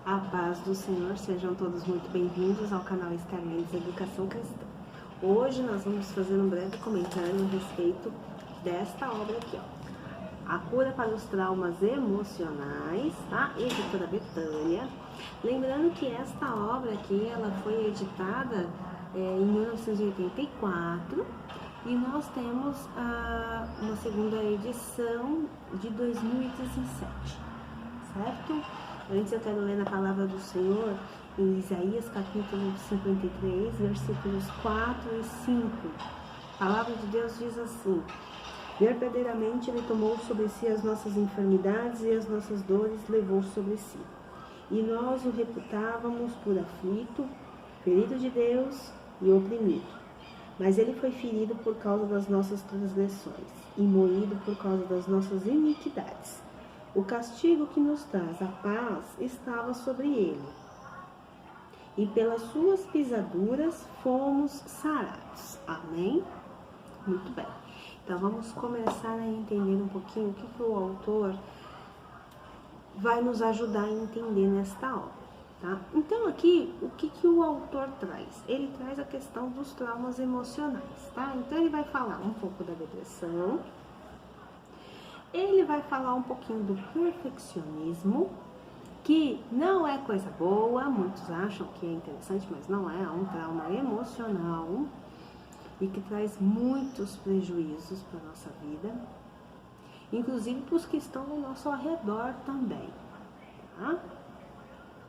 A paz do Senhor, sejam todos muito bem-vindos ao canal Starlinks Educação Cristã. Hoje nós vamos fazer um breve comentário a respeito desta obra aqui, ó. A cura para os traumas emocionais, tá? Editora Betânia. Lembrando que esta obra aqui, ela foi editada em 1984 e nós temos uma segunda edição de 2017, certo? Antes eu quero ler na palavra do Senhor em Isaías capítulo 53, versículos 4 e 5. A palavra de Deus diz assim: verdadeiramente Ele tomou sobre si as nossas enfermidades e as nossas dores levou sobre si. E nós o reputávamos por aflito, ferido de Deus e oprimido. Mas Ele foi ferido por causa das nossas transgressões e moído por causa das nossas iniquidades. O castigo que nos traz a paz estava sobre ele, e pelas suas pisaduras fomos sarados. Amém? Muito bem. Então vamos começar a entender um pouquinho o que o autor vai nos ajudar a entender nesta obra, tá? Então aqui, o que o autor traz? Ele traz a questão dos traumas emocionais, tá? Então ele vai falar um pouco da depressão. Ele vai falar um pouquinho do perfeccionismo, que não é coisa boa, muitos acham que é interessante, mas não é um trauma emocional e que traz muitos prejuízos para a nossa vida, inclusive para os que estão ao nosso redor também, tá?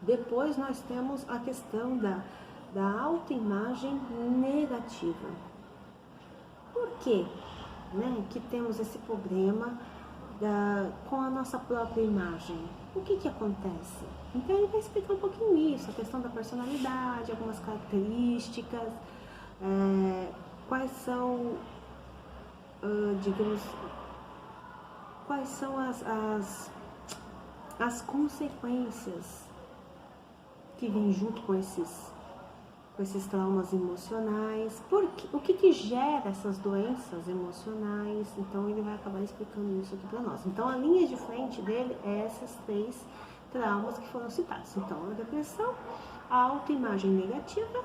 Depois nós temos a questão da autoimagem negativa. Por quê, né, que temos esse problema com a nossa própria imagem? O que acontece? Então ele vai explicar um pouquinho isso, a questão da personalidade, algumas características, quais são, digamos, quais são as consequências que vêm junto com esses traumas emocionais, o que gera essas doenças emocionais. Então ele vai acabar explicando isso aqui para nós. Então a linha de frente dele é esses 3 traumas que foram citados. Então a depressão, a autoimagem negativa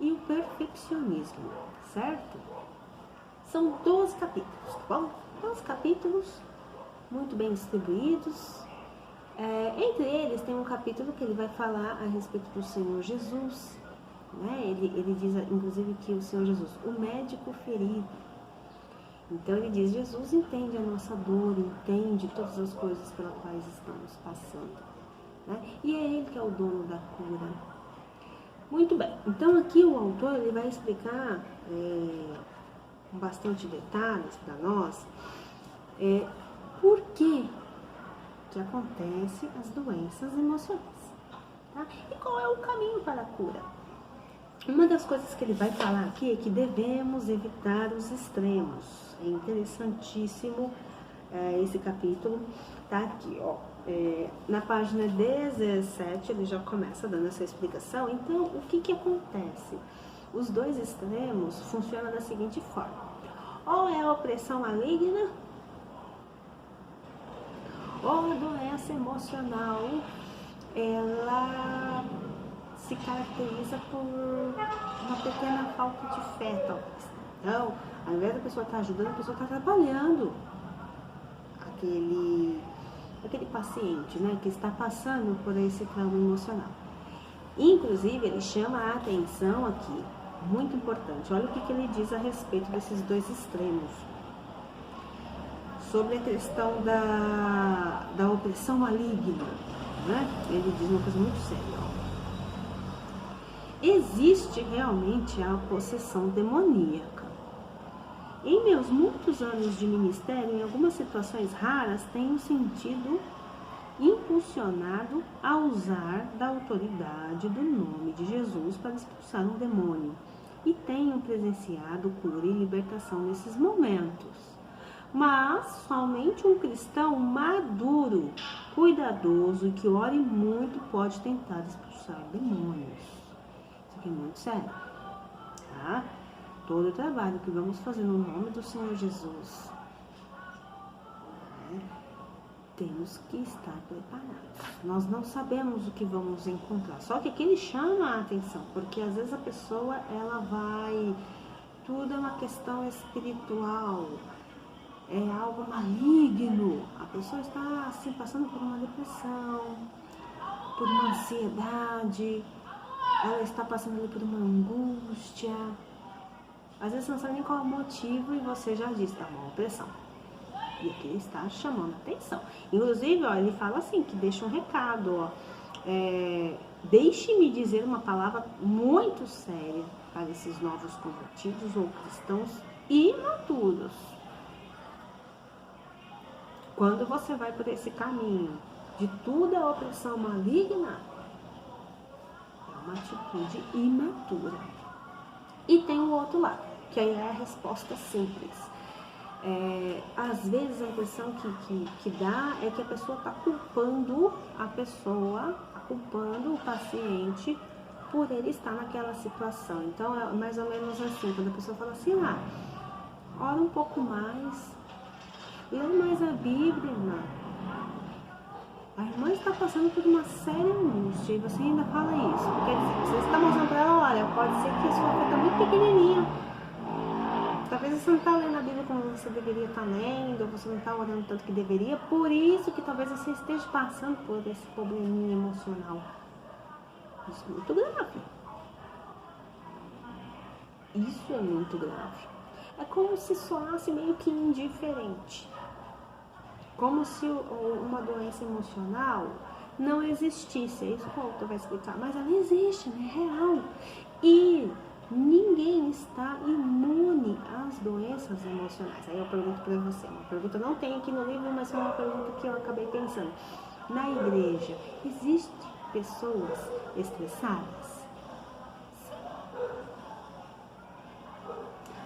e o perfeccionismo, certo? São 12 capítulos, tá bom? 12 capítulos muito bem distribuídos. Entre eles tem um capítulo que ele vai falar a respeito do Senhor Jesus, né? Ele diz, inclusive, que o Senhor Jesus, o médico ferido. Então ele diz, Jesus entende a nossa dor, entende todas as coisas pelas quais estamos passando, né? E é Ele que é o dono da cura. Muito bem, então aqui o autor ele vai explicar com bastante detalhes para nós por que acontecem as doenças emocionais, tá? E qual é o caminho para a cura? Uma das coisas que ele vai falar aqui é que devemos evitar os extremos. É interessantíssimo esse capítulo, tá aqui, ó. Na página 17 ele já começa dando essa explicação. Então, o que acontece? Os 2 extremos funcionam da seguinte forma: ou é a opressão maligna, ou a doença emocional, ela se caracteriza por uma pequena falta de fé, talvez. Então, ao invés da pessoa estar ajudando, a pessoa está atrapalhando aquele paciente, né, que está passando por esse trauma emocional. Inclusive, ele chama a atenção aqui, muito importante, olha o que ele diz a respeito desses 2 extremos. Sobre a questão da opressão maligna, né? Ele diz uma coisa muito séria, ó. Existe realmente a possessão demoníaca. Em meus muitos anos de ministério, em algumas situações raras, tenho sentido impulsionado a usar da autoridade do nome de Jesus para expulsar um demônio. E tenho presenciado cura e libertação nesses momentos. Mas somente um cristão maduro, cuidadoso e que ore muito pode tentar expulsar demônios. Isso aqui é muito sério, tá? Todo o trabalho que vamos fazer no nome do Senhor Jesus, temos que estar preparados. Nós não sabemos o que vamos encontrar. Só que aqui ele chama a atenção, porque às vezes a pessoa, ela vai... Tudo é uma questão espiritual, é algo maligno. A pessoa está assim, passando por uma depressão, por uma ansiedade, ela está passando por uma angústia. Às vezes você não sabe nem qual é o motivo e você já diz, é uma opressão. E aqui ele está chamando a atenção. Inclusive, ó, ele fala assim, que deixa um recado, ó. Deixe-me dizer uma palavra muito séria para esses novos convertidos ou cristãos imaturos. Quando você vai por esse caminho de tudo é opressão maligna, é uma atitude imatura. E tem o outro lado, que aí é a resposta simples. Às vezes a impressão que dá é que a pessoa está culpando culpando o paciente por ele estar naquela situação. Então é mais ou menos assim, quando a pessoa fala assim, ora um pouco mais, lê mais a Bíblia, irmã. A irmã está passando por uma séria angústia e você ainda fala isso. Porque você está mostrando para ela, olha, pode ser que a sua fé está muito pequenininha. Talvez você não está lendo a Bíblia como você deveria estar lendo, ou você não está orando tanto que deveria, por isso que talvez você esteja passando por esse probleminha emocional. Isso é muito grave. Isso é muito grave. É como se soasse meio que indiferente. Como se uma doença emocional não existisse. É isso que o autor vai explicar. Mas ela existe, ela é real. E ninguém está imune às doenças emocionais. Aí eu pergunto para você, uma pergunta não tem aqui no livro, mas é uma pergunta que eu acabei pensando. Na igreja, existem pessoas estressadas? Sim.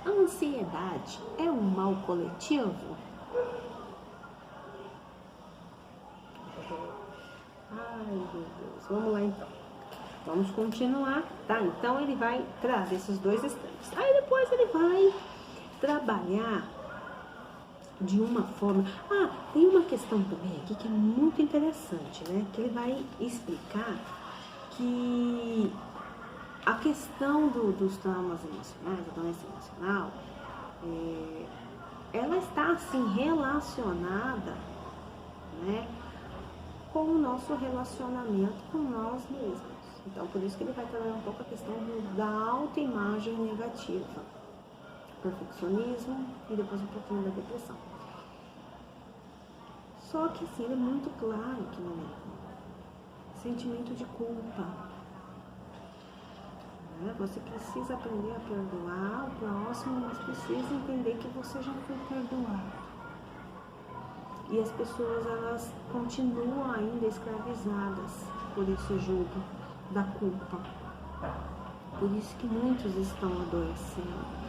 A ansiedade é um mal coletivo? Ai, meu Deus. Vamos lá então. Vamos continuar, tá? Então ele vai trazer esses dois extremos. Aí depois ele vai trabalhar de uma forma... tem uma questão também aqui que é muito interessante, né? Que ele vai explicar que a questão dos traumas emocionais, a doença emocional, ela está assim relacionada, né, com o nosso relacionamento com nós mesmos. Então, por isso que ele vai trabalhar um pouco a questão da autoimagem negativa, perfeccionismo e depois um pouquinho da depressão. Só que assim, ele é muito claro aqui no livro. Sentimento de culpa. Você precisa aprender a perdoar o próximo, mas precisa entender que você já foi perdoado. E as pessoas, elas continuam ainda escravizadas por esse jugo da culpa. Por isso que muitos estão adoecendo.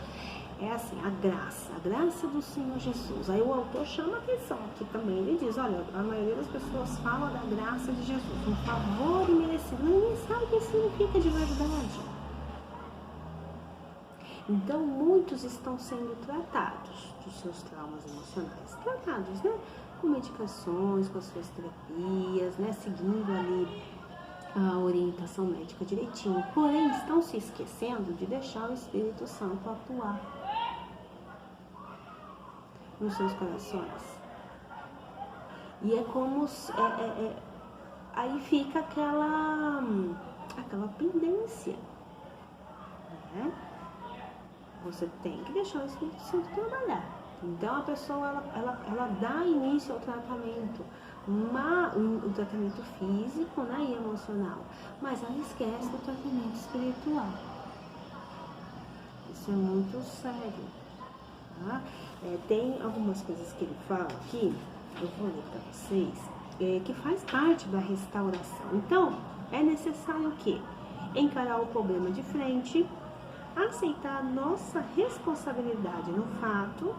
É assim, a graça do Senhor Jesus. Aí o autor chama a atenção aqui também. Ele diz, olha, a maioria das pessoas fala da graça de Jesus, um favor imerecido. Ninguém sabe o que significa de verdade. Então, muitos estão sendo tratados dos seus traumas emocionais. Tratados, né? Com medicações, com as suas terapias, né? Seguindo ali a orientação médica direitinho. Porém, estão se esquecendo de deixar o Espírito Santo atuar nos seus corações. E é como aí fica aquela pendência, né? Você tem que deixar o Espírito Santo trabalhar. Então a pessoa ela dá início ao tratamento, o tratamento físico, né, e emocional, mas ela esquece do tratamento espiritual. Isso é muito sério, tá? Tem algumas coisas que ele fala aqui, eu vou ler para vocês, que faz parte da restauração. Então, é necessário o quê? Encarar o problema de frente, aceitar a nossa responsabilidade no fato,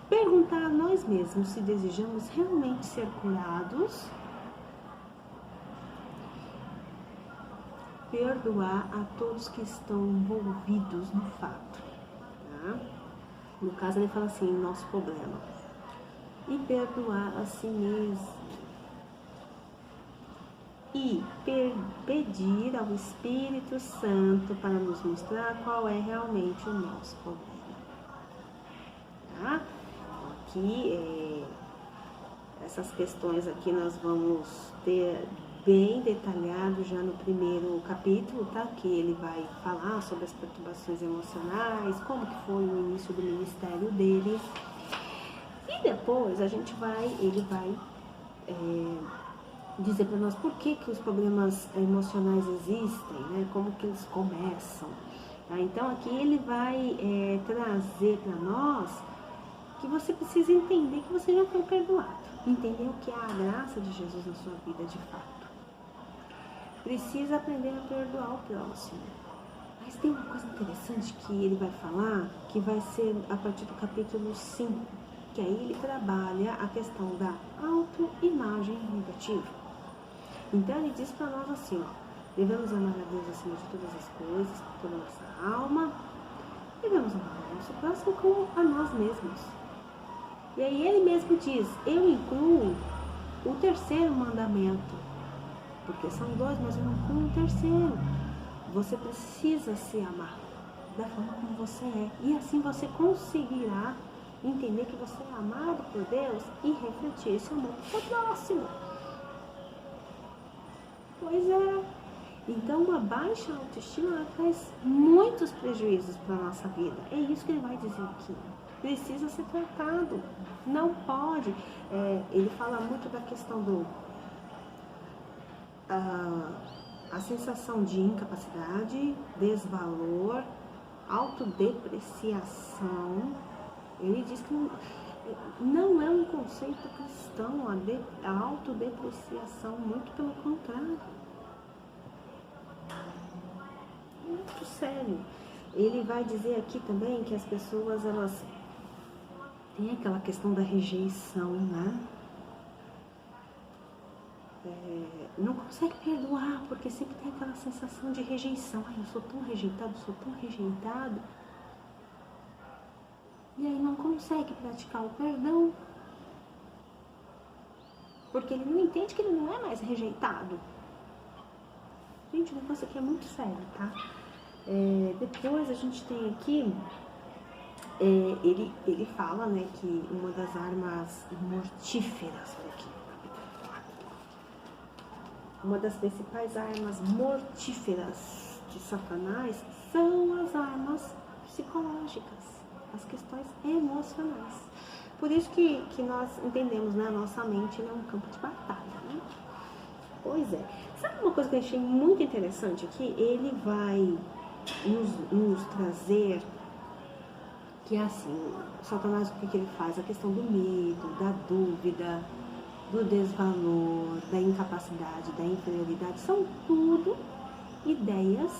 perguntar a nós mesmos se desejamos realmente ser curados, perdoar a todos que estão envolvidos no fato, tá? No caso ele fala assim, nosso problema. e perdoar a si mesmo. E pedir ao Espírito Santo para nos mostrar qual é realmente o nosso problema. Tá? Aqui, essas questões aqui nós vamos ter bem detalhado já no primeiro capítulo, tá? Que ele vai falar sobre as perturbações emocionais, como que foi o início do ministério dele. E depois ele vai dizer para nós por que os problemas emocionais existem, né? Como que eles começam. Tá? Então aqui ele vai trazer para nós que você precisa entender que você já foi perdoado, entender o que é a graça de Jesus na sua vida de fato. Precisa aprender a perdoar o próximo. Mas tem uma coisa interessante que ele vai falar, que vai ser a partir do capítulo 5, que aí ele trabalha a questão da autoimagem negativa. Então ele diz para nós assim, devemos amar a Deus acima de todas as coisas, com toda a nossa alma, devemos amar o nosso próximo como a nós mesmos. E aí ele mesmo diz, eu incluo o terceiro mandamento, porque são 2, mas eu incluo o terceiro. Você precisa se amar da forma como você é, e assim você conseguirá entender que você é amado por Deus e refletir esse amor para o próximo. Pois é. Então, uma baixa autoestima traz muitos prejuízos para a nossa vida. É isso que ele vai dizer aqui. Precisa ser tratado. Não pode. Ele fala muito da questão a sensação de incapacidade, desvalor, autodepreciação. Ele diz que não é um conceito cristão a autodepreciação, muito pelo contrário. Muito sério. Ele vai dizer aqui também que as pessoas, elas têm aquela questão da rejeição, né? Não consegue perdoar, porque sempre tem aquela sensação de rejeição. Ai, eu sou tão rejeitado, E aí não consegue praticar o perdão, porque ele não entende que ele não é mais rejeitado. Gente, o negócio aqui é muito sério, tá? Depois a gente tem aqui, ele fala, né, que uma das armas mortíferas, olha aqui, uma das principais armas mortíferas de Satanás são as armas psicológicas, as questões emocionais. Por isso que nós entendemos, né, a nossa mente é um campo de batalha, né? Pois é. Sabe uma coisa que eu achei muito interessante aqui? Ele vai nos trazer que é assim, Satanás, o que ele faz? A questão do medo, da dúvida, do desvalor, da incapacidade, da inferioridade, são tudo ideias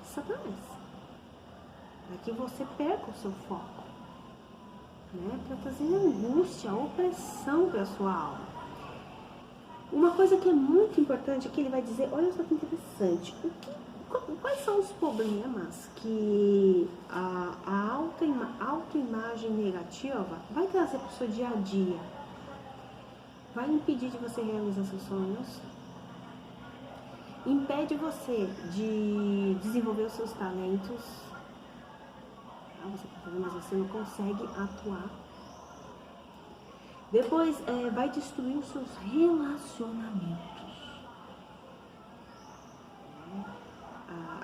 de Satanás. Para que você perca o seu foco, né? Para trazer angústia, opressão para a sua alma. Uma coisa que é muito importante aqui, ele vai dizer, olha só que interessante, quais são os problemas que a autoimagem negativa vai trazer para o seu dia a dia? Vai impedir de você realizar seus sonhos, impede você de desenvolver os seus talentos, você está fazendo, mas você não consegue atuar. Depois vai destruir os seus relacionamentos.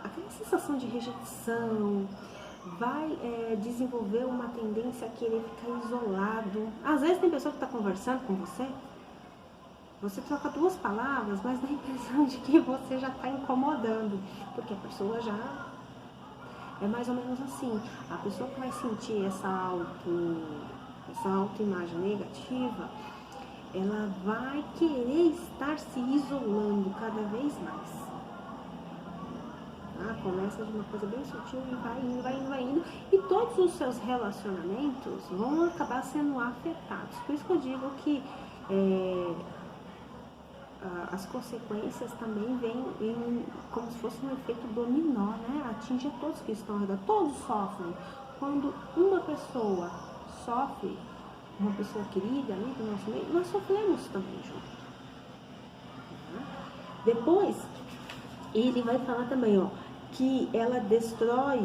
Aquela sensação de rejeição, vai desenvolver uma tendência a querer ficar isolado. Às vezes tem pessoa que está conversando com você troca 2 palavras, mas dá a impressão de que você já está incomodando, porque a pessoa já é mais ou menos assim. A pessoa que vai sentir essa autoimagem negativa, ela vai querer estar se isolando cada vez mais. Começa de uma coisa bem sutil e vai indo, e todos os seus relacionamentos vão acabar sendo afetados. Por isso que eu digo que as consequências também vêm como se fosse um efeito dominó, né? Atinge a todos que estão ao redor, todos sofrem. Quando uma pessoa sofre, uma pessoa querida ali do nosso meio, nós sofremos também junto. Depois, ele vai falar também, ó, que ela destrói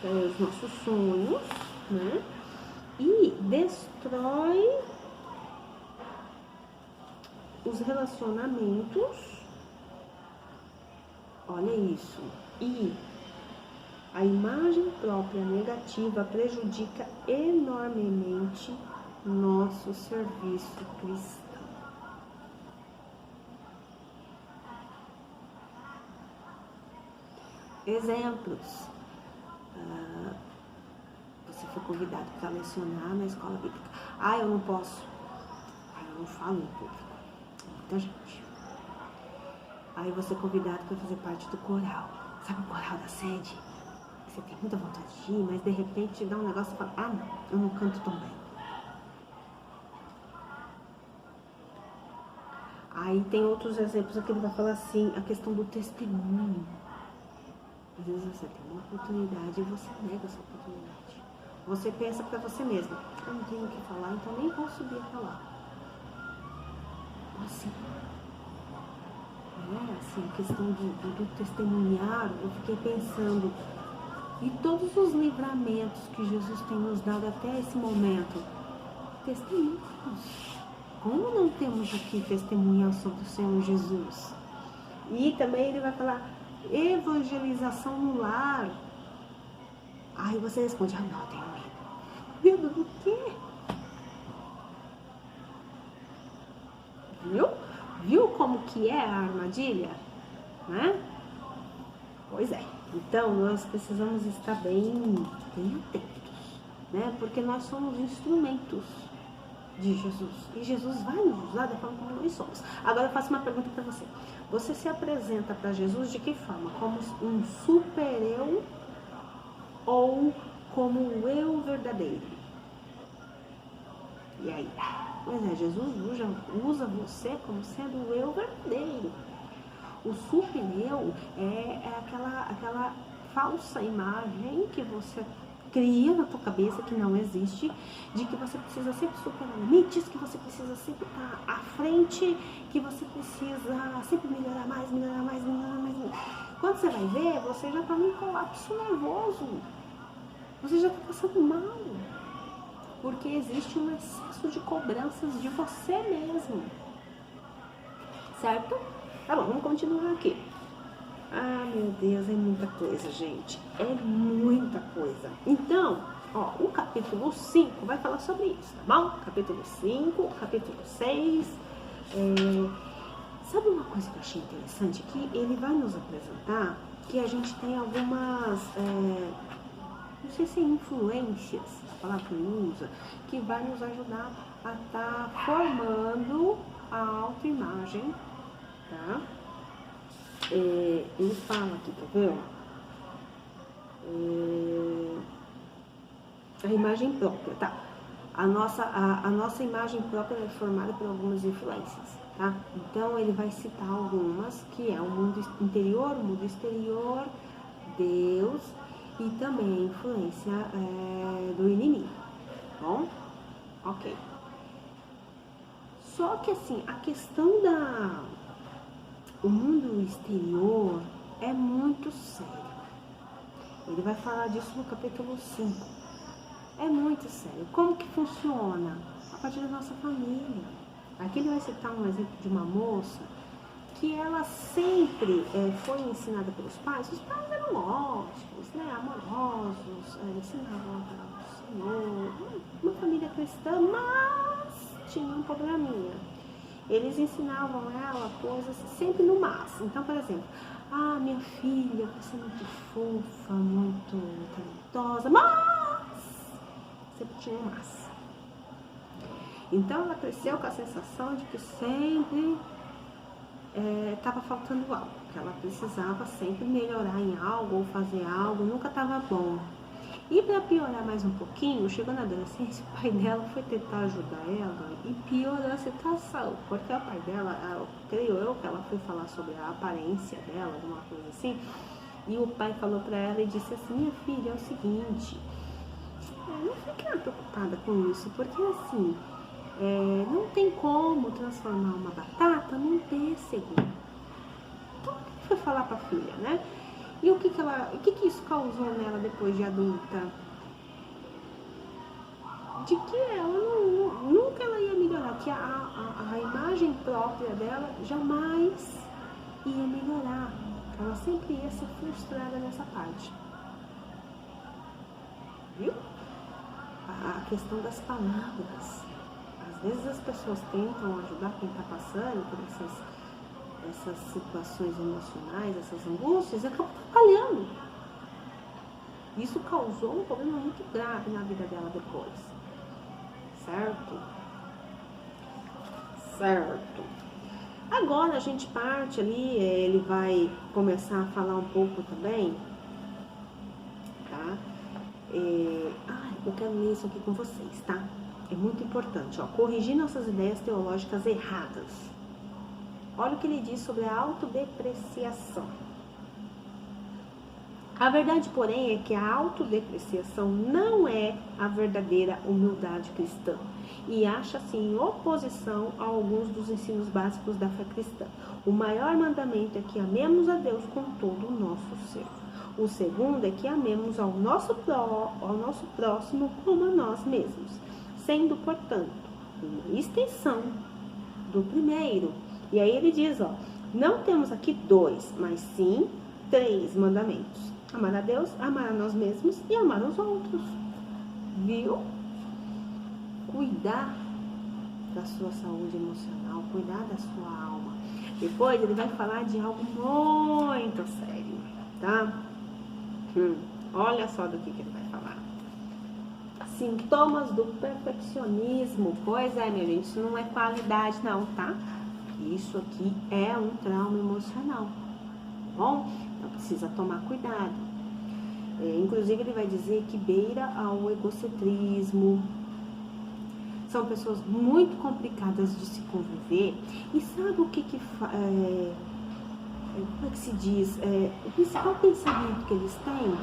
os nossos sonhos, né? E destrói os relacionamentos. Olha isso. E a imagem própria negativa prejudica enormemente nosso serviço cristão. Exemplos. Você foi convidado para lecionar na escola bíblica. Eu não posso. Eu não falo em público. Muita gente. Aí você é convidado para fazer parte do coral. Sabe o coral da sede? Você tem muita vontade de ir, mas de repente te dá um negócio e fala, não, eu não canto tão bem. Aí tem outros exemplos aqui, ele vai falar assim, a questão do testemunho. Às vezes você tem uma oportunidade e você nega essa oportunidade. Você pensa para você mesmo, eu não tenho o que falar, então nem vou subir a falar. Assim. Assim, a questão do testemunhar, eu fiquei pensando, e todos os livramentos que Jesus tem nos dado até esse momento, testemunhos. Como não temos o que testemunhar sobre o Senhor Jesus? E também ele vai falar, evangelização no lar. Aí você responde, não, eu tenho medo. Medo do quê? Viu como que é a armadilha? Né? Pois é. Então, nós precisamos estar bem atentos, né? Porque nós somos instrumentos de Jesus. E Jesus vai nos usar da forma como nós somos. Agora eu faço uma pergunta para você. Você se apresenta para Jesus de que forma? Como um super-eu ou como o eu verdadeiro? E aí? Pois é, Jesus usa você como sendo o eu verdadeiro. O super-eu é aquela falsa imagem que você cria na tua cabeça, que não existe, de que você precisa sempre superar limites, que você precisa sempre estar à frente, que você precisa sempre melhorar mais. Quando você vai ver, você já está num colapso nervoso. Você já está passando mal. Porque existe um excesso de cobranças de você mesmo. Certo? Tá bom, vamos continuar aqui. Meu Deus, é muita coisa, gente. É muita coisa. Então, o capítulo 5 vai falar sobre isso, tá bom? Capítulo 5, capítulo 6. Sabe uma coisa que eu achei interessante? Que ele vai nos apresentar que a gente tem algumas, não sei se é influências, a palavra que ele usa, que vai nos ajudar a estar formando a autoimagem, tá? Ele fala aqui, tá vendo? A imagem própria, tá? A nossa imagem própria é formada por algumas influências, tá? Então ele vai citar algumas, que é o mundo interior, o mundo exterior, Deus e também a influência do inimigo, tá bom? Ok. Só que assim, a questão o mundo exterior é muito sério. Ele vai falar disso no capítulo 5. É muito sério. Como que funciona? A partir da nossa família. Aqui ele vai citar um exemplo de uma moça que ela sempre foi ensinada pelos pais. Os pais eram ótimos, né? Amorosos, ensinavam o Senhor, uma família cristã, mas tinha um probleminha. Eles ensinavam ela coisas sempre no mas. Então, por exemplo, minha filha, você é muito fofa, muito talentosa, mas sempre tinha um mas. Então, ela cresceu com a sensação de que sempre estava faltando algo, que ela precisava sempre melhorar em algo ou fazer algo, nunca estava bom. E para piorar mais um pouquinho, chegou na adolescência, o pai dela foi tentar ajudar ela e piorou a situação, porque o pai dela, creio eu, que ela foi falar sobre a aparência dela, alguma coisa assim, e o pai falou para ela e disse assim, minha filha, é o seguinte, não fique preocupada com isso, porque assim, não tem como transformar uma batata num pêssego. Então, o que foi falar pra filha, né? E o que isso causou nela depois de adulta? De que ela nunca ela ia melhorar, que a imagem própria dela jamais ia melhorar. Ela sempre ia ser frustrada nessa parte. Viu? A questão das palavras. Às vezes as pessoas tentam ajudar quem está passando por essas situações emocionais, essas angústias, e acabam atrapalhando. Isso causou um problema muito grave na vida dela depois. Certo? Certo. Agora a gente parte ali, ele vai começar a falar um pouco também, tá? Eu quero ler isso aqui com vocês, tá? É muito importante, ó. Corrigir nossas ideias teológicas erradas. Olha o que ele diz sobre a autodepreciação. A verdade, porém, é que a autodepreciação não é a verdadeira humildade cristã e acha-se em oposição a alguns dos ensinos básicos da fé cristã. O maior mandamento é que amemos a Deus com todo o nosso ser. O segundo é que amemos ao nosso próximo como a nós mesmos, sendo, portanto, uma extensão do primeiro. E aí ele diz, ó, não temos aqui 2, mas sim 3 mandamentos. Amar a Deus, amar a nós mesmos e amar os outros. Viu? Cuidar da sua saúde emocional, cuidar da sua alma. Depois ele vai falar de algo muito sério, tá? Olha só do que ele vai falar. Sintomas do perfeccionismo. Pois é, minha gente, isso não é qualidade não, tá? Isso aqui é um trauma emocional, tá bom? Então precisa tomar cuidado. Inclusive ele vai dizer que beira ao egocentrismo. São pessoas muito complicadas de se conviver. E sabe o que como é que se diz? O principal pensamento que eles têm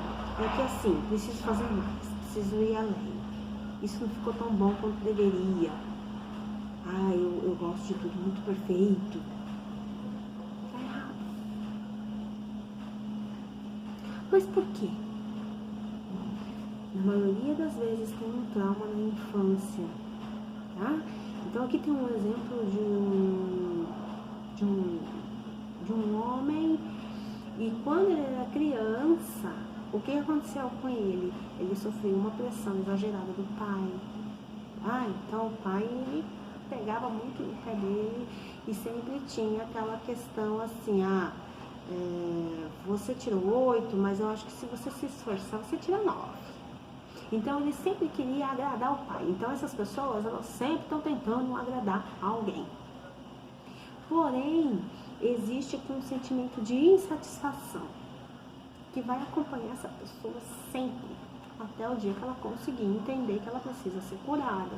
é que assim, preciso fazer mais, preciso ir além. Isso não ficou tão bom quanto deveria. Eu gosto de tudo muito perfeito. Tá errado. Mas por quê? Na maioria das vezes tem um trauma na infância, tá? Então aqui tem um exemplo de um homem, e quando ele era criança, o que aconteceu com ele? Ele sofreu uma pressão exagerada do pai. Então o pai, ele pegava muito no pé dele e sempre tinha aquela questão assim, você tirou 8, mas eu acho que se você se esforçar, você tira 9. Então ele sempre queria agradar o pai. Então essas pessoas, elas sempre estão tentando agradar alguém. Porém, existe aqui um sentimento de insatisfação que vai acompanhar essa pessoa sempre, até o dia que ela conseguir entender que ela precisa ser curada,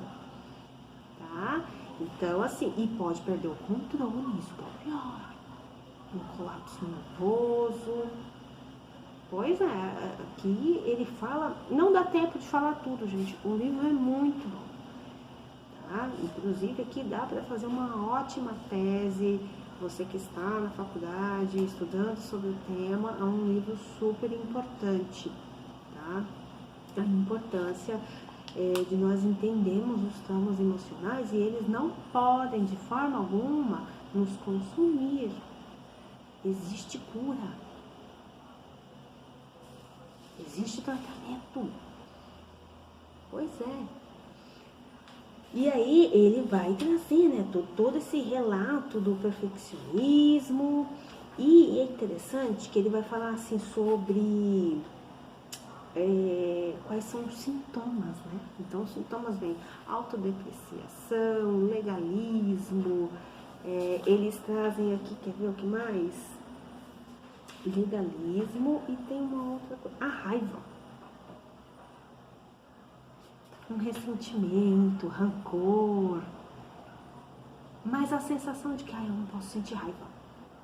tá? Então, assim, e pode perder o controle, isso que é pior. Um colapso nervoso. Pois é, aqui ele fala, não dá tempo de falar tudo, gente, o livro é muito bom, tá? Inclusive aqui dá para fazer uma ótima tese, você que está na faculdade estudando sobre o tema, é um livro super importante, tá? A importância de nós entendermos os traumas emocionais e eles não podem de forma alguma nos consumir. Existe cura. Existe tratamento. Pois é. E aí ele vai trazer, né, todo esse relato do perfeccionismo. E é interessante que ele vai falar assim sobre quais são os sintomas, né? Então os sintomas vêm autodepreciação, legalismo. Eles trazem aqui, quer ver o que mais? Legalismo e tem uma outra coisa, a raiva, um ressentimento, rancor, mas a sensação de que eu não posso sentir raiva.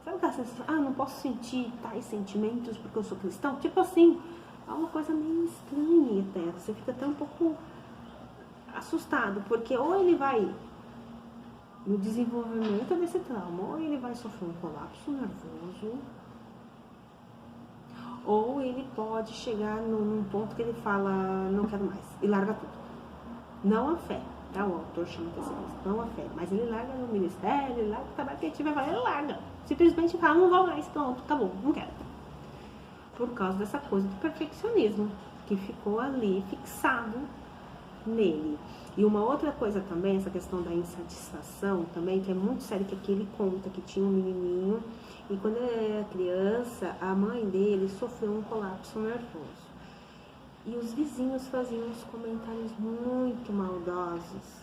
Sabe aquela sensação, eu não posso sentir tais sentimentos porque eu sou cristão? Tipo assim, É uma coisa meio estranha até, você fica até um pouco assustado, porque ou ele vai no desenvolvimento desse trauma, ou ele vai sofrer um colapso nervoso, ou ele pode chegar num ponto que ele fala, não quero mais, e larga tudo. Não a fé, tá? O autor chama de não a fé, mas ele larga no ministério, ele larga o trabalho que ele tiver fazer, ele larga. Simplesmente fala, não vou mais, pronto, acabou, não quero. Por causa dessa coisa do perfeccionismo, que ficou ali fixado nele. E uma outra coisa também, essa questão da insatisfação também, que é muito sério, que aqui ele conta que tinha um menininho, e quando ele era criança, a mãe dele sofreu um colapso nervoso. E os vizinhos faziam uns comentários muito maldosos.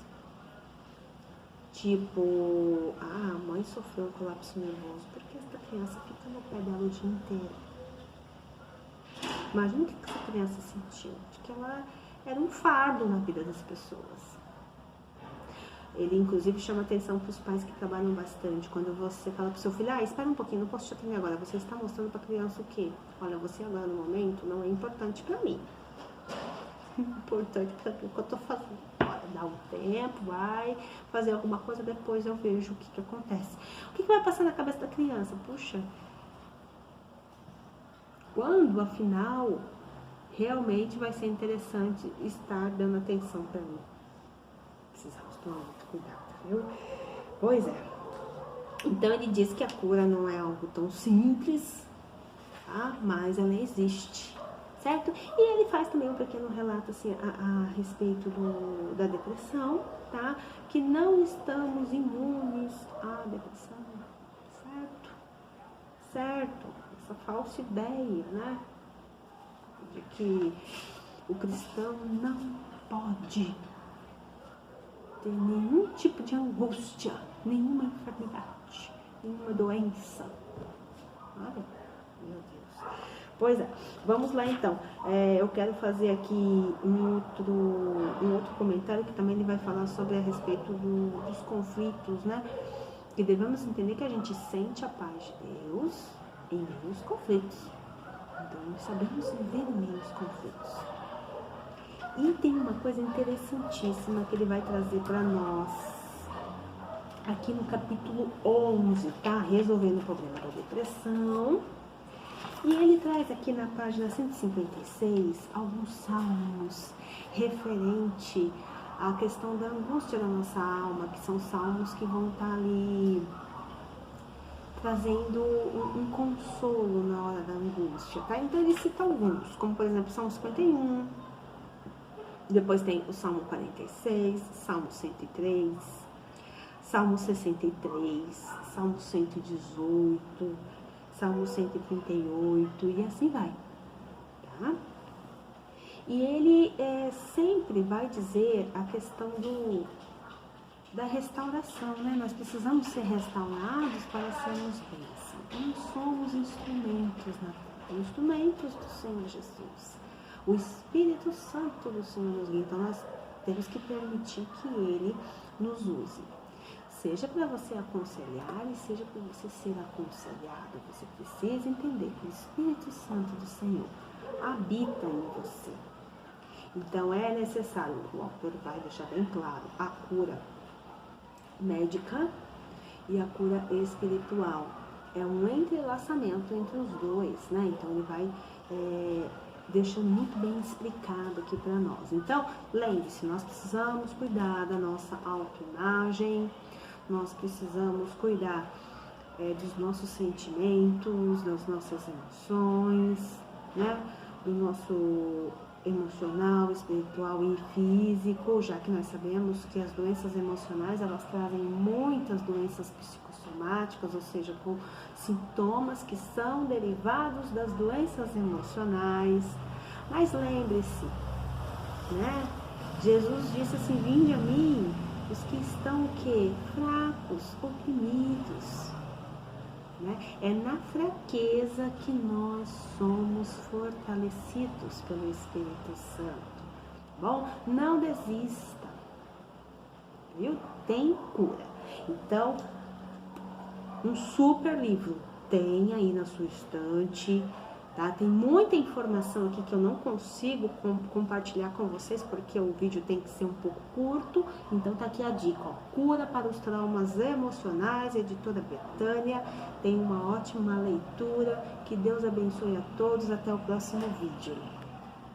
Tipo, a mãe sofreu um colapso nervoso, porque essa criança fica no pé dela o dia inteiro. Imagina o que essa criança sentiu, de que ela era um fardo na vida das pessoas. Ele, inclusive, chama atenção para os pais que trabalham bastante. Quando você fala para o seu filho, espera um pouquinho, não posso te atender agora. Você está mostrando para a criança o quê? Olha, você agora no momento não é importante para mim. Importante para mim o que eu estou fazendo. Olha, dá um tempo, vai fazer alguma coisa, depois eu vejo o que acontece. O que vai passar na cabeça da criança? Puxa, quando, afinal, realmente vai ser interessante estar dando atenção para mim? Precisamos tomar muito cuidado, viu? Pois é. Então ele diz que a cura não é algo tão simples, tá? Mas ela existe, certo? E ele faz também um pequeno relato assim, a respeito da depressão, tá? Que não estamos imunes à depressão, certo? Certo? Essa falsa ideia, né? De que o cristão não pode ter nenhum tipo de angústia, nenhuma enfermidade, nenhuma doença. Olha, meu Deus. Pois é, vamos lá então. Eu quero fazer aqui um outro comentário que também ele vai falar sobre a respeito dos conflitos, né? Que devemos entender que a gente sente a paz de Deus em meio aos conflitos. Então, sabemos viver em meio aos conflitos. E tem uma coisa interessantíssima que ele vai trazer para nós aqui no capítulo 11, tá? Resolvendo o problema da depressão. E ele traz aqui na página 156 alguns salmos referente à questão da angústia da nossa alma, que são salmos que vão estar ali trazendo um consolo na hora da angústia, tá? Então ele cita alguns, como por exemplo Salmo 51, depois tem o Salmo 46, Salmo 103, Salmo 63, Salmo 118, Salmo 138 e assim vai, tá? E ele sempre vai dizer a questão da restauração, né? Nós precisamos ser restaurados para sermos bênção. Nós somos instrumentos na terra, instrumentos do Senhor Jesus. O Espírito Santo do Senhor nos guia, então nós temos que permitir que Ele nos use. Seja para você aconselhar e seja para você ser aconselhado. Você precisa entender que o Espírito Santo do Senhor habita em você. Então é necessário, o autor vai deixar bem claro, a cura médica e a cura espiritual. É um entrelaçamento entre os dois, né? Então ele vai deixando muito bem explicado aqui para nós. Então, lembre-se, nós precisamos cuidar da nossa autoimagem, nós precisamos cuidar dos nossos sentimentos, das nossas emoções, né? Do nosso emocional, espiritual e físico, já que nós sabemos que as doenças emocionais, elas trazem muitas doenças psicossomáticas, ou seja, com sintomas que são derivados das doenças emocionais. Mas lembre-se, né? Jesus disse assim, vinde a mim, os que estão o quê? Fracos, oprimidos. Né? É na fraqueza que nós somos fortalecidos pelo Espírito Santo. Bom, não desista, viu? Tem cura. Então, um super livro, tem aí na sua estante, tá? Tem muita informação aqui que eu não consigo compartilhar com vocês, porque o vídeo tem que ser um pouco curto. Então tá aqui a dica, ó, Cura para os Traumas Emocionais, editora Betânia. Tem uma ótima leitura, que Deus abençoe a todos, até o próximo vídeo.